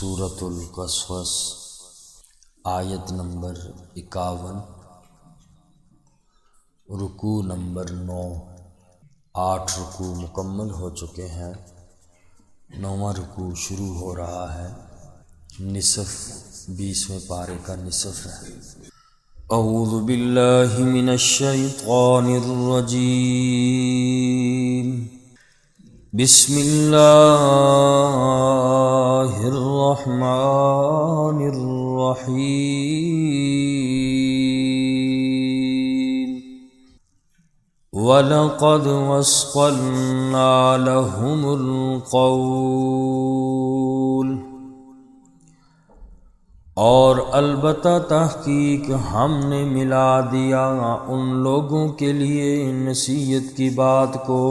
سورۃ القصص آیت نمبر 51، رکوع نمبر 9۔ 8 رکوع مکمل ہو چکے ہیں، 9واں رکوع شروع ہو رہا ہے۔ نصف 20ویں پارے کا نصف ہے۔ اعوذ باللہ من الشیطان الرجیم، بسم اللہ الرحمن الرحیم۔ وَلَقَدْ وَصَّلْنَا لَهُمُ الْقَوْلَ، اور البتہ تحقیق ہم نے ملا دیا ان لوگوں کے لیے نصیحت کی بات کو،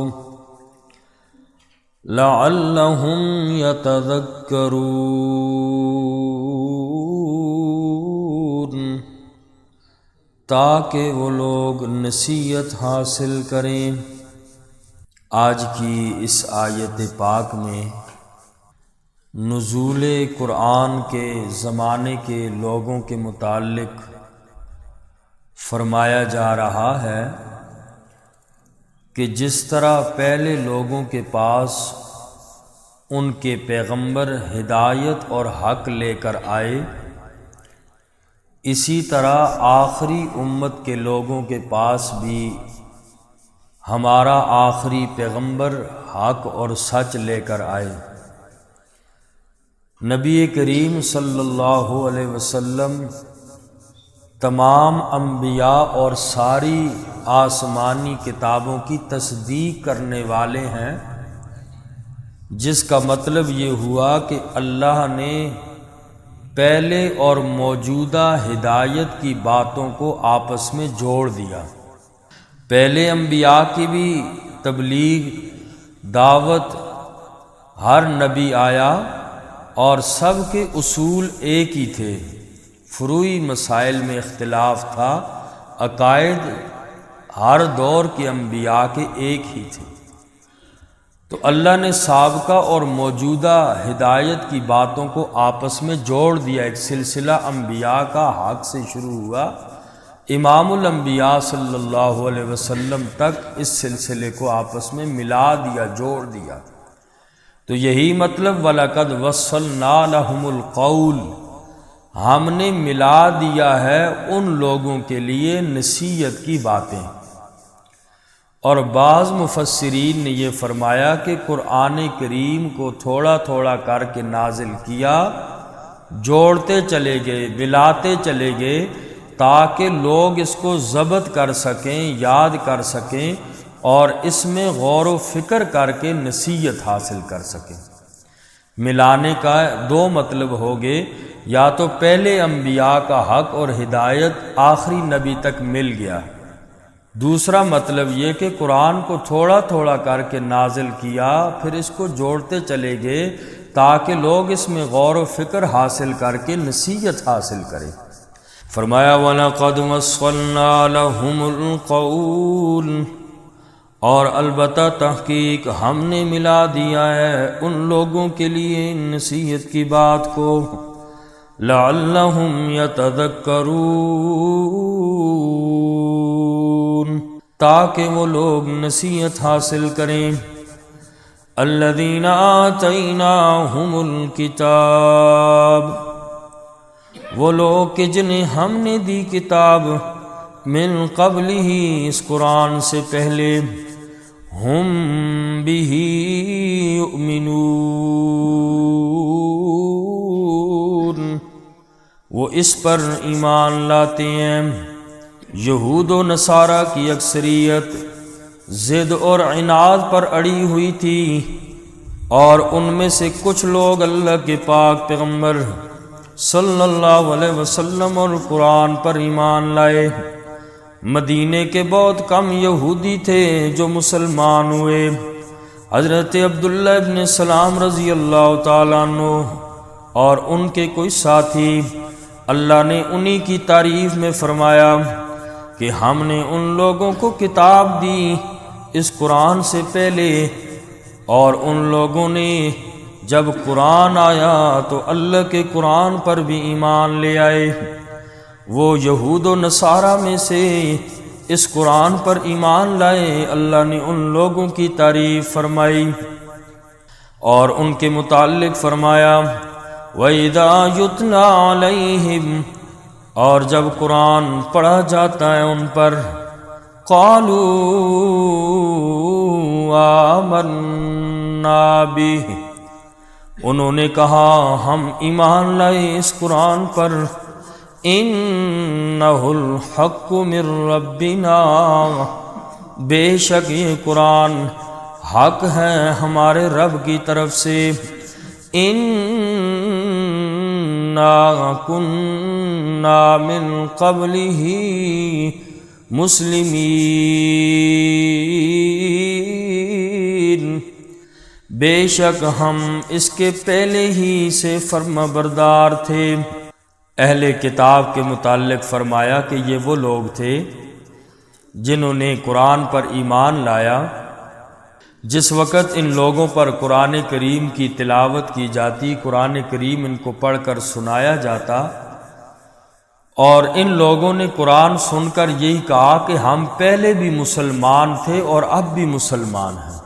لعلہم یتذکرون، تاکہ وہ لوگ نصیحت حاصل کریں۔ آج کی اس آیت پاک میں نزول قرآن کے زمانے کے لوگوں کے متعلق فرمایا جا رہا ہے کہ جس طرح پہلے لوگوں کے پاس ان کے پیغمبر ہدایت اور حق لے کر آئے، اسی طرح آخری امت کے لوگوں کے پاس بھی ہمارا آخری پیغمبر حق اور سچ لے کر آئے۔ نبی کریم صلی اللہ علیہ وسلم تمام انبیاء اور ساری آسمانی کتابوں کی تصدیق کرنے والے ہیں، جس کا مطلب یہ ہوا کہ اللہ نے پہلے اور موجودہ ہدایت کی باتوں کو آپس میں جوڑ دیا۔ پہلے انبیاء کی بھی تبلیغ، دعوت، ہر نبی آیا اور سب کے اصول ایک ہی تھے، فروعی مسائل میں اختلاف تھا، عقائد ہر دور کے انبیاء کے ایک ہی تھے۔ تو اللہ نے سابقہ اور موجودہ ہدایت کی باتوں کو آپس میں جوڑ دیا۔ ایک سلسلہ انبیاء کا حق سے شروع ہوا، امام الانبیاء صلی اللہ علیہ وسلم تک اس سلسلے کو آپس میں ملا دیا، جوڑ دیا۔ تو یہی مطلب وَلَقَدْ وَصَّلْنَا لَهُمُ الْقَوْلَ، ہم نے ملا دیا ہے ان لوگوں کے لیے نصیحت کی باتیں۔ اور بعض مفسرین نے یہ فرمایا کہ قرآن کریم کو تھوڑا تھوڑا کر کے نازل کیا، جوڑتے چلے گئے، ملاتے چلے گئے، تاکہ لوگ اس کو ضبط کر سکیں، یاد کر سکیں اور اس میں غور و فکر کر کے نصیحت حاصل کر سکیں۔ ملانے کا دو مطلب ہو گئے، یا تو پہلے انبیاء کا حق اور ہدایت آخری نبی تک مل گیا، دوسرا مطلب یہ کہ قرآن کو تھوڑا تھوڑا کر کے نازل کیا، پھر اس کو جوڑتے چلے گئے تاکہ لوگ اس میں غور و فکر حاصل کر کے نصیحت حاصل کریں۔ فرمایا وَلَقَدْ وَصَّلْنَا لَهُمُ الْقَوْلَ، اور البتہ تحقیق ہم نے ملا دیا ہے ان لوگوں کے لیے نصیحت کی بات کو، لعلہم یتذکرون، تاکہ وہ لوگ نصیحت حاصل کریں۔ الذین آتیناہم الکتاب، وہ لوگ کہ جنہیں ہم نے دی کتاب، من قبلہ، اس قرآن سے پہلے، ہم بہ یؤمنون، وہ اس پر ایمان لاتے ہیں۔ یہود و نصارہ کی اکثریت ضد اور عناد پر اڑی ہوئی تھی، اور ان میں سے کچھ لوگ اللہ کے پاک پیغمبر صلی اللہ علیہ وسلم اور قرآن پر ایمان لائے۔ مدینے کے بہت کم یہودی تھے جو مسلمان ہوئے۔ حضرت عبداللہ ابن سلام رضی اللہ تعالیٰ عنہ اور ان کے کوئی ساتھی، اللہ نے انہی کی تعریف میں فرمایا کہ ہم نے ان لوگوں کو کتاب دی اس قرآن سے پہلے، اور ان لوگوں نے جب قرآن آیا تو اللہ کے قرآن پر بھی ایمان لے آئے۔ وہ یہود و نصارہ میں سے اس قرآن پر ایمان لائے۔ اللہ نے ان لوگوں کی تعریف فرمائی اور ان کے متعلق فرمایا وَإِذَا يُتْلَى عَلَيْهِمْ، اور جب قرآن پڑھا جاتا ہے ان پر قَالُوا آمَنَّا بِهِ، انہوں نے کہا ہم ایمان لائے اس قرآن پر، اِنَّهُ الْحَقُّ مِن رَّبِّنَا، بے شک یہ قرآن حق ہے ہمارے رب کی طرف سے، اِنَّا كُنَّا مِن قَبْلِهِ مسلمین، بے شک ہم اس کے پہلے ہی سے فرما بردار تھے۔ اہل کتاب کے متعلق فرمایا کہ یہ وہ لوگ تھے جنہوں نے قرآن پر ایمان لایا۔ جس وقت ان لوگوں پر قرآن کریم کی تلاوت کی جاتی، قرآن کریم ان کو پڑھ کر سنایا جاتا، اور ان لوگوں نے قرآن سن کر یہی کہا کہ ہم پہلے بھی مسلمان تھے اور اب بھی مسلمان ہیں،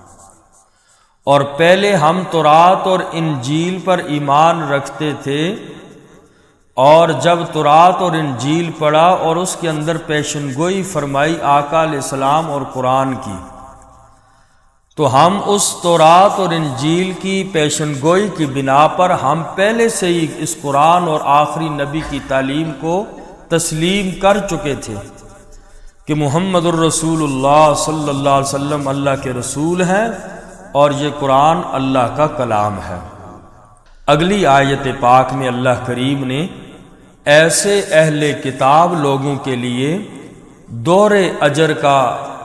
اور پہلے ہم تورات اور انجیل پر ایمان رکھتے تھے، اور جب تورات اور انجیل پڑھا اور اس کے اندر پیشن گوئی فرمائی آقا علیہ السلام اور قرآن کی، تو ہم اس تورات اور انجیل کی پیشن گوئی کی بنا پر ہم پہلے سے ہی اس قرآن اور آخری نبی کی تعلیم کو تسلیم کر چکے تھے کہ محمد الرسول اللہ صلی اللہ علیہ وسلم اللہ کے رسول ہیں اور یہ قرآن اللہ کا کلام ہے۔ اگلی آیت پاک میں اللہ کریم نے ایسے اہل کتاب لوگوں کے لیے دورے اجر کا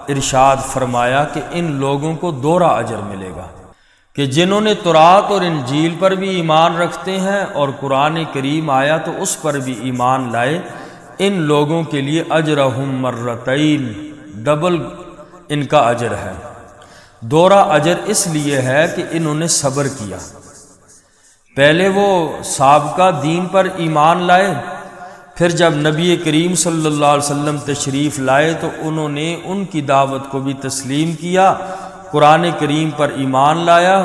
ارشاد فرمایا کہ ان لوگوں کو دورہ اجر ملے گا، کہ جنہوں نے تورات اور انجیل پر بھی ایمان رکھتے ہیں اور قرآن کریم آیا تو اس پر بھی ایمان لائے، ان لوگوں کے لیے اجرہم مرتین، ڈبل ان کا اجر ہے۔ دورہ اجر اس لیے ہے کہ انہوں نے صبر کیا، پہلے وہ سابقہ دین پر ایمان لائے، پھر جب نبی کریم صلی اللہ علیہ وسلم تشریف لائے تو انہوں نے ان کی دعوت کو بھی تسلیم کیا، قرآن کریم پر ایمان لایا،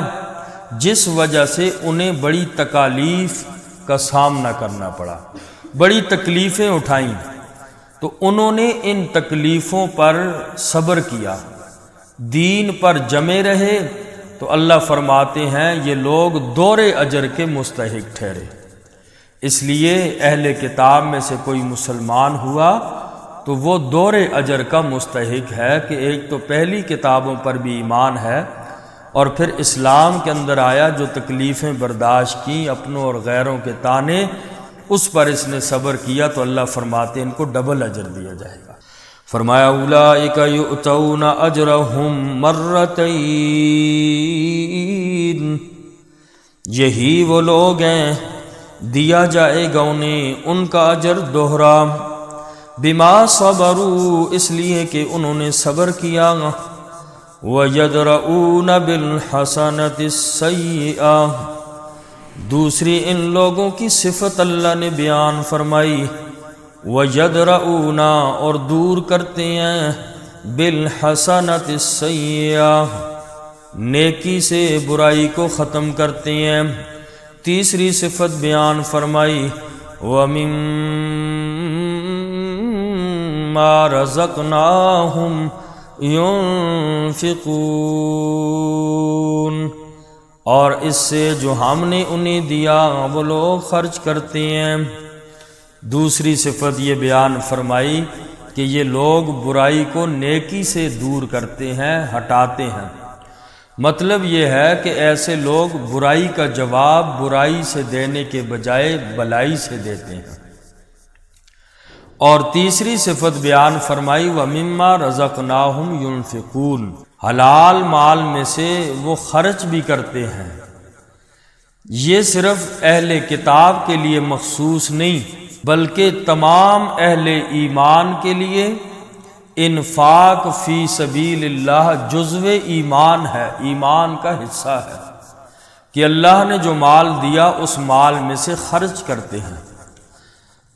جس وجہ سے انہیں بڑی تکالیف کا سامنا کرنا پڑا، بڑی تکلیفیں اٹھائیں، تو انہوں نے ان تکلیفوں پر صبر کیا، دین پر جمے رہے، تو اللہ فرماتے ہیں یہ لوگ دورے اجر کے مستحق ٹھہرے۔ اس لیے اہل کتاب میں سے کوئی مسلمان ہوا تو وہ دورے اجر کا مستحق ہے کہ ایک تو پہلی کتابوں پر بھی ایمان ہے، اور پھر اسلام کے اندر آیا، جو تکلیفیں برداشت کی اپنوں اور غیروں کے تانے، اس پر اس نے صبر کیا، تو اللہ فرماتے ہیں ان کو ڈبل اجر دیا جائے گا۔ فرمایا اولئک یؤتون اجرہم مرتین، یہی وہ لوگ ہیں دیا جائے گا انہیں ان کا اجر دوہرا، بما صبروا، اس لیے کہ انہوں نے صبر کیا، وَيَدْرَؤُونَ بِالْحَسَنَةِ السَّيِّئَةِ، دوسری ان لوگوں کی صفت اللہ نے بیان فرمائی، وَيَدْرَؤُونَ، اور دور کرتے ہیں، بِالْحَسَنَةِ السَّيِّئَةِ، نیکی سے برائی کو ختم کرتے ہیں۔ تیسری صفت بیان فرمائی، وَمِمَّا رَزَقْنَاهُمْ يُنْفِقُونَ، اور اس سے جو ہم نے انہیں دیا وہ لوگ خرچ کرتے ہیں۔ دوسری صفت یہ بیان فرمائی کہ یہ لوگ برائی کو نیکی سے دور کرتے ہیں، ہٹاتے ہیں۔ مطلب یہ ہے کہ ایسے لوگ برائی کا جواب برائی سے دینے کے بجائے بلائی سے دیتے ہیں۔ اور تیسری صفت بیان فرمائی، وَمِمَّا رَزَقْنَاهُمْ يُنْفِقُونَ، حلال مال میں سے وہ خرچ بھی کرتے ہیں۔ یہ صرف اہل کتاب کے لیے مخصوص نہیں بلکہ تمام اہل ایمان کے لیے انفاق فی سبیل اللہ جزو ایمان ہے، ایمان کا حصہ ہے۔ کہ اللہ نے جو مال دیا اس مال میں سے خرچ کرتے ہیں۔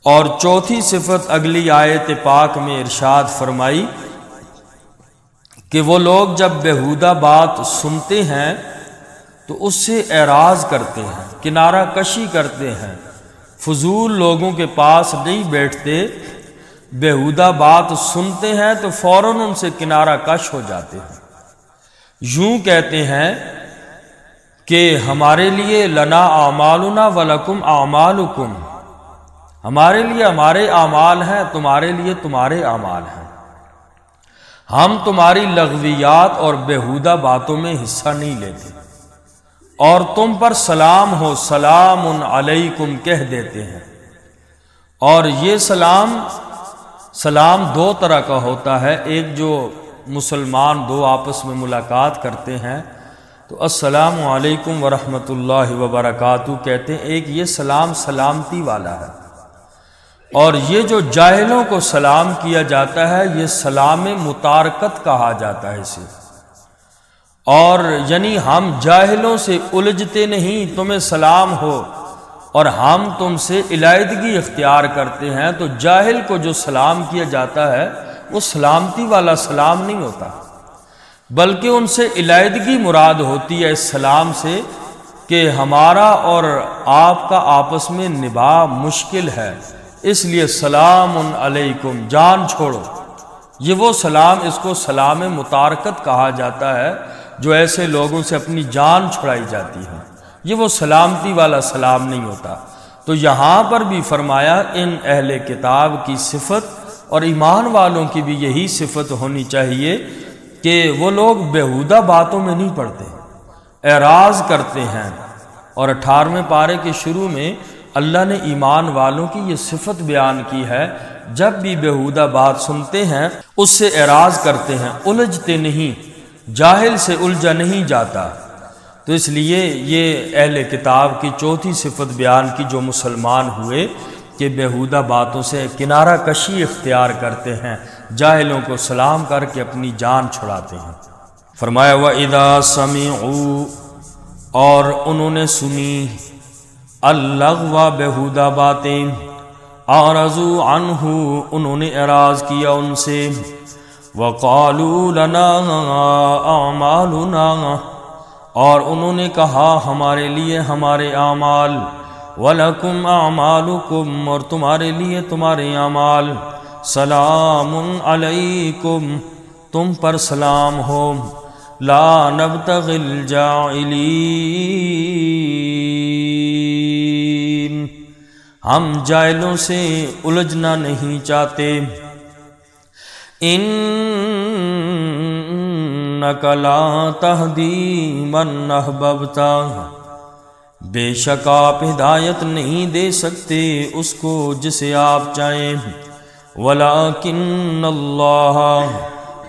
اور چوتھی صفت اگلی آیت پاک میں ارشاد فرمائی کہ وہ لوگ جب بیہودہ بات سنتے ہیں تو اس سے اعراض کرتے ہیں، کنارہ کشی کرتے ہیں، فضول لوگوں کے پاس نہیں بیٹھتے، بیہودہ بات سنتے ہیں تو فوراً ان سے کنارہ کش ہو جاتے ہیں، یوں کہتے ہیں کہ ہمارے لیے لنا اعمالنا ولکم اعمالکم، ہمارے لیے ہمارے اعمال ہیں، تمہارے لیے تمہارے اعمال ہیں، ہم تمہاری لغویات اور بیہودہ باتوں میں حصہ نہیں لیتے، اور تم پر سلام ہو سلام علیکم کہہ دیتے ہیں۔ اور یہ سلام دو طرح کا ہوتا ہے، ایک جو مسلمان دو آپس میں ملاقات کرتے ہیں تو السلام علیکم ورحمۃ اللہ وبرکاتہ کہتے ہیں، ایک یہ سلام سلامتی والا ہے، اور یہ جو جاہلوں کو سلام کیا جاتا ہے یہ سلام متارکت کہا جاتا ہے اسے، اور یعنی ہم جاہلوں سے الجھتے نہیں، تمہیں سلام ہو، اور ہم تم سے علیحدگی اختیار کرتے ہیں، تو جاہل کو جو سلام کیا جاتا ہے وہ سلامتی والا سلام نہیں ہوتا، بلکہ ان سے علیحدگی مراد ہوتی ہے اس سلام سے کہ ہمارا اور آپ کا آپس میں نبھا مشکل ہے، اس لیے سلام علیکم، جان چھوڑو۔ یہ وہ سلام، اس کو سلام متارکت کہا جاتا ہے، جو ایسے لوگوں سے اپنی جان چھڑائی جاتی ہے، یہ وہ سلامتی والا سلام نہیں ہوتا۔ تو یہاں پر بھی فرمایا ان اہل کتاب کی صفت اور ایمان والوں کی بھی یہی صفت ہونی چاہیے کہ وہ لوگ بیہودہ باتوں میں نہیں پڑتے، اعراض کرتے ہیں۔ اور 18ویں پارے کے شروع میں اللہ نے ایمان والوں کی یہ صفت بیان کی ہے، جب بھی بیہودہ بات سنتے ہیں اس سے اعراض کرتے ہیں، الجھتے نہیں، جاہل سے الجھا نہیں جاتا۔ تو اس لیے یہ اہل کتاب کی چوتھی صفت بیان کی جو مسلمان ہوئے کہ بیہودہ باتوں سے کنارہ کشی اختیار کرتے ہیں، جاہلوں کو سلام کر کے اپنی جان چھڑاتے ہیں۔ فرمایا وَإِذَا سَمِعُوا، اور انہوں نے سنی، اللغو بیہودہ باتیں، اعرضوا عنہ، انہوں نے اعراض کیا ان سے، وقالوا لنا اعمالنا، اور انہوں نے کہا ہمارے لیے ہمارے اعمال، ولکم اعمالکم، اور تمہارے لیے تمہارے اعمال، سلام علیکم، تم پر سلام ہو، لا نبتغی الجاہلین، ہم جاہلوں سے الجھنا نہیں چاہتے، انک لا تہدی من احببت، بے شک آپ ہدایت نہیں دے سکتے اس کو جسے آپ چاہیں، ولکن اللہ،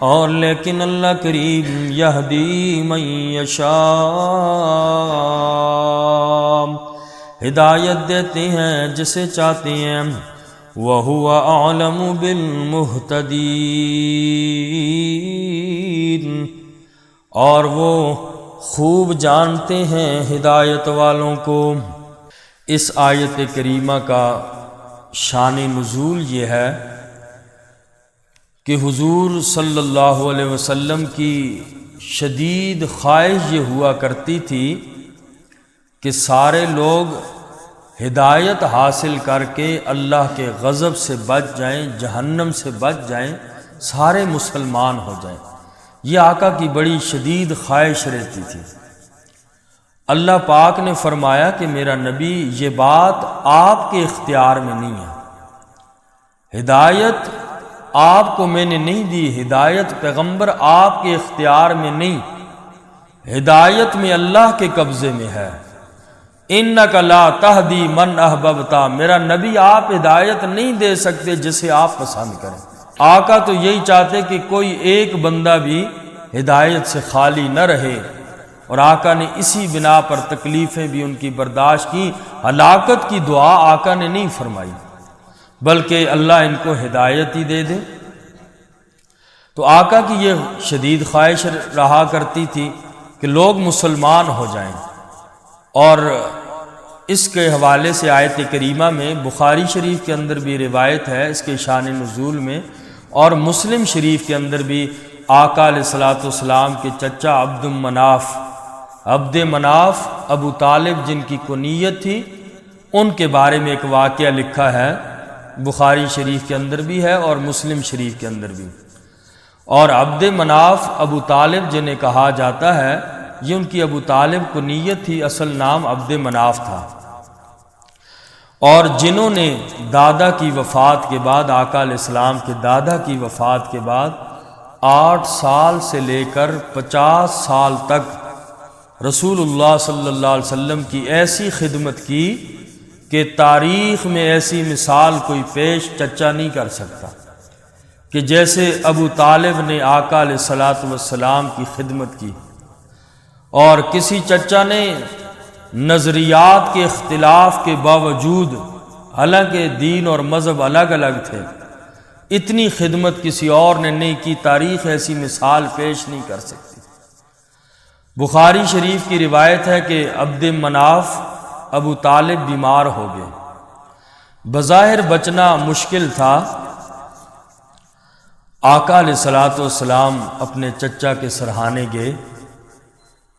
اور لیکن اللہ کریم، یہدی من یشاء، ہدایت دیتے ہیں جسے چاہتے ہیں، وَهُوَ أَعْلَمُ بِالْمُهْتَدِينَ، اور وہ خوب جانتے ہیں ہدایت والوں کو۔ اس آیت کریمہ کا شان نزول یہ ہے کہ حضور صلی اللہ علیہ وسلم کی شدید خواہش یہ ہوا کرتی تھی کہ سارے لوگ ہدایت حاصل کر کے اللہ کے غضب سے بچ جائیں، جہنم سے بچ جائیں، سارے مسلمان ہو جائیں۔ یہ آقا کی بڑی شدید خواہش رہتی تھی۔ اللہ پاک نے فرمایا کہ میرا نبی یہ بات آپ کے اختیار میں نہیں ہے، ہدایت آپ کو میں نے نہیں دی، ہدایت پیغمبر آپ کے اختیار میں نہیں، ہدایت میں اللہ کے قبضے میں ہے۔ انک لا تہدی من احببت، میرا نبی آپ ہدایت نہیں دے سکتے جسے آپ پسند کریں۔ آقا تو یہی چاہتے کہ کوئی ایک بندہ بھی ہدایت سے خالی نہ رہے، اور آقا نے اسی بنا پر تکلیفیں بھی ان کی برداشت کی، ہلاکت کی دعا آقا نے نہیں فرمائی، بلکہ اللہ ان کو ہدایت ہی دے دے۔ تو آقا کی یہ شدید خواہش رہا کرتی تھی کہ لوگ مسلمان ہو جائیں، اور اس کے حوالے سے آیت کریمہ میں بخاری شریف کے اندر بھی روایت ہے اس کے شان نزول میں، اور مسلم شریف کے اندر بھی آقا علیہ الصلوۃ والسلام کے چچا عبد مناف ابو طالب جن کی کنیت تھی، ان کے بارے میں ایک واقعہ لکھا ہے، بخاری شریف کے اندر بھی ہے اور مسلم شریف کے اندر بھی۔ اور عبد مناف ابو طالب جنہیں کہا جاتا ہے، یہ ان کی ابو طالب کنیت تھی، اصل نام عبد مناف تھا۔ اور جنہوں نے دادا کی وفات کے بعد، آقا علیہ السلام کے دادا کی وفات کے بعد 8 سال سے لے کر 50 سال تک رسول اللہ صلی اللہ علیہ وسلم کی ایسی خدمت کی کہ تاریخ میں ایسی مثال کوئی پیش چچا نہیں کر سکتا کہ جیسے ابو طالب نے آقا علیہ الصلوۃ والسلام کی خدمت کی۔ اور کسی چچا نے نظریات کے اختلاف کے باوجود، حالانکہ دین اور مذہب الگ الگ تھے، اتنی خدمت کسی اور نے نہیں کی، تاریخ ایسی مثال پیش نہیں کر سکتی۔ بخاری شریف کی روایت ہے کہ عبد مناف ابو طالب بیمار ہو گئے، بظاہر بچنا مشکل تھا۔ آقا علیہ الصلوۃ والسلام اپنے چچا کے سرہانے گئے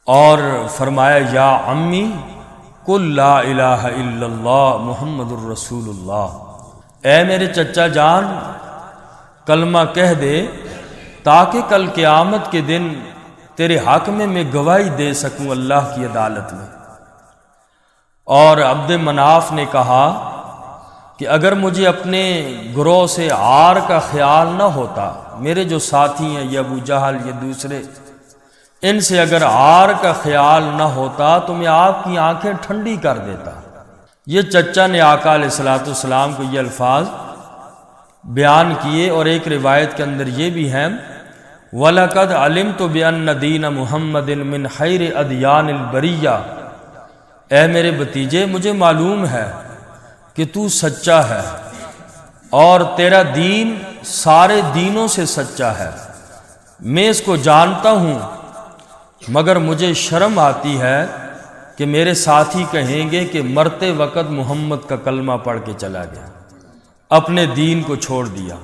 اور فرمایا، یا عمی قل لا الہ الا اللہ محمد الرسول اللہ، اے میرے چچا جان کلمہ کہہ دے تاکہ کل قیامت کے دن تیرے حق میں گواہی دے سکوں اللہ کی عدالت میں۔ اور عبد مناف نے کہا کہ اگر مجھے اپنے گروہ سے عار کا خیال نہ ہوتا، میرے جو ساتھی ہیں یہ ابو جہل یہ دوسرے، ان سے اگر عار کا خیال نہ ہوتا تو میں آپ کی آنکھیں ٹھنڈی کر دیتا۔ یہ چچا نے آقا علیہ الصلوۃ والسلام کو یہ الفاظ بیان کیے، اور ایک روایت کے اندر یہ بھی ہیں، وَلَقَدْ عَلِمْتُ بِأَنَّ دِينَ مُحَمَّدٍ مِّنْ خَيْرِ أَدْيَانِ الْبَرِيَّةِ، اے میرے بھتیجے مجھے معلوم ہے کہ تو سچا ہے اور تیرا دین سارے دینوں سے سچا ہے، میں اس کو جانتا ہوں، مگر مجھے شرم آتی ہے کہ میرے ساتھی کہیں گے کہ مرتے وقت محمد کا کلمہ پڑھ کے چلا گیا، اپنے دین کو چھوڑ دیا۔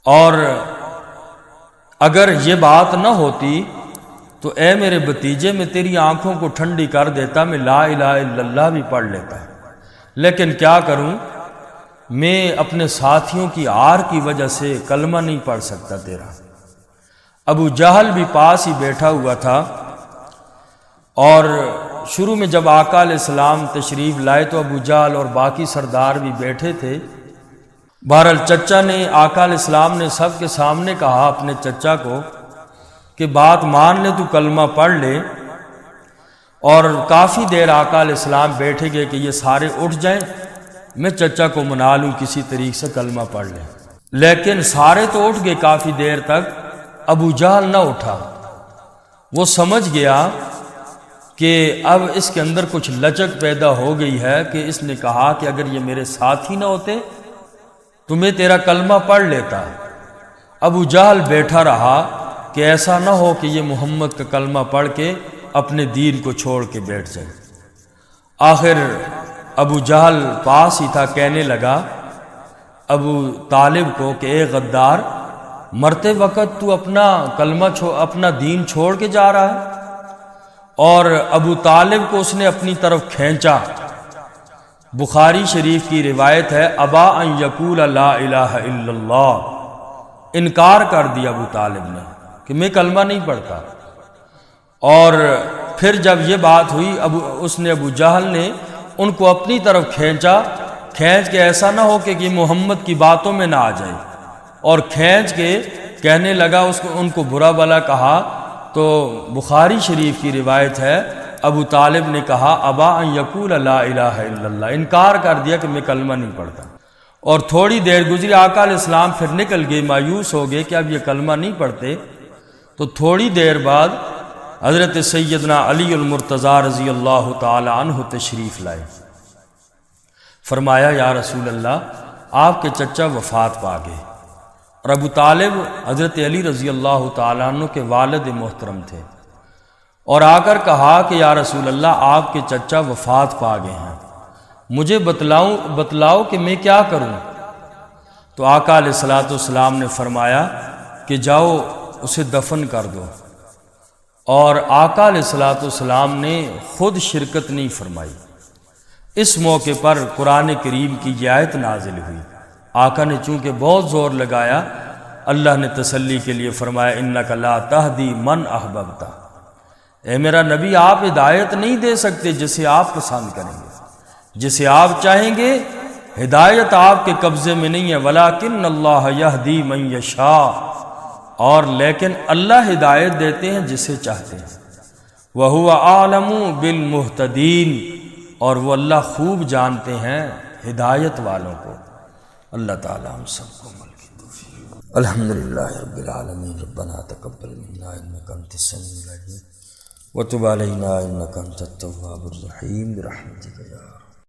اور اگر یہ بات نہ ہوتی تو اے میرے بھتیجے میں تیری آنکھوں کو ٹھنڈی کر دیتا، میں لا الہ الا اللہ بھی پڑھ لیتا، لیکن کیا کروں، میں اپنے ساتھیوں کی عار کی وجہ سے کلمہ نہیں پڑھ سکتا تیرا۔ ابو جہل بھی پاس ہی بیٹھا ہوا تھا، اور شروع میں جب آقا علیہ السلام تشریف لائے تو ابو جہل اور باقی سردار بھی بیٹھے تھے۔ بہرحال چچا نے، آقا علیہ السلام نے سب کے سامنے کہا اپنے چچا کو کہ بات مان لے، تو کلمہ پڑھ لے۔ اور کافی دیر آقا علیہ السلام بیٹھے گئے کہ یہ سارے اٹھ جائیں، میں چچا کو منا لوں کسی طریقے سے کلمہ پڑھ لیں، لیکن سارے تو اٹھ گئے کافی دیر تک، ابو جہل نہ اٹھا۔ وہ سمجھ گیا کہ اب اس کے اندر کچھ لچک پیدا ہو گئی ہے، کہ اس نے کہا کہ اگر یہ میرے ساتھی نہ ہوتے تو میں تیرا کلمہ پڑھ لیتا۔ ابو جہل بیٹھا رہا کہ ایسا نہ ہو کہ یہ محمد کا کلمہ پڑھ کے اپنے دین کو چھوڑ کے بیٹھ جائے۔ آخر ابو جہل پاس ہی تھا، کہنے لگا ابو طالب کو کہ اے غدار، مرتے وقت تو اپنا کلمہ اپنا دین چھوڑ کے جا رہا ہے۔ اور ابو طالب کو اس نے اپنی طرف کھینچا۔ بخاری شریف کی روایت ہے، ابا ان یقول لا الہ الا اللہ، انکار کر دیا ابو طالب نے کہ میں کلمہ نہیں پڑھتا۔ اور پھر جب یہ بات ہوئی، اس نے ابو جہل نے ان کو اپنی طرف کھینچ کے ایسا نہ ہو کہ یہ محمد کی باتوں میں نہ آ جائے، اور کھینچ کے کہنے لگا، ان کو برا بلا کہا۔ تو بخاری شریف کی روایت ہے، ابو طالب نے کہا ابا ان یقول لا الہ الا اللہ، انکار کر دیا کہ میں کلمہ نہیں پڑھتا۔ اور تھوڑی دیر گزری، آقا علیہ السلام پھر نکل گئے، مایوس ہو گئے کہ اب یہ کلمہ نہیں پڑھتے۔ تو تھوڑی دیر بعد حضرت سیدنا علی المرتضیٰ رضی اللہ تعالی عنہ تشریف لائے۔ فرمایا یا رسول اللہ، آپ کے چچا وفات پا گئے۔ اور ابو طالب حضرت علی رضی اللہ تعالیٰ عنہ کے والد محترم تھے، اور آ کر کہا کہ یا رسول اللہ آپ کے چچا وفات پا گئے ہیں، مجھے بتلاؤ کہ میں کیا کروں؟ تو آقا علیہ الصلوۃ والسلام نے فرمایا کہ جاؤ اسے دفن کر دو، اور آقا علیہ الصلوۃ والسلام نے خود شرکت نہیں فرمائی۔ اس موقع پر قرآن کریم کی یہ آیت نازل ہوئی۔ آقا نے چونکہ بہت زور لگایا، اللہ نے تسلی کے لیے فرمایا انک لا تہدی من احببت، اے میرا نبی آپ ہدایت نہیں دے سکتے جسے آپ پسند کریں گے، جسے آپ چاہیں گے۔ ہدایت آپ کے قبضے میں نہیں ہے، ولکن اللہ یہدی من یشاء، اور لیکن اللہ ہدایت دیتے ہیں جسے چاہتے ہیں۔ وَهُوَ أَعْلَمُ بِالْمُهْتَدِينَ، اور وہ اللہ خوب جانتے ہیں ہدایت والوں کو۔ اللہ تعالی ہم سب کو عمل کی توفیق۔ الحمدللہ رب العالمین، ربنا تقبل منا انک انت السمیع العلیم وتب علینا انک انت التواب الرحیم برحمتک یا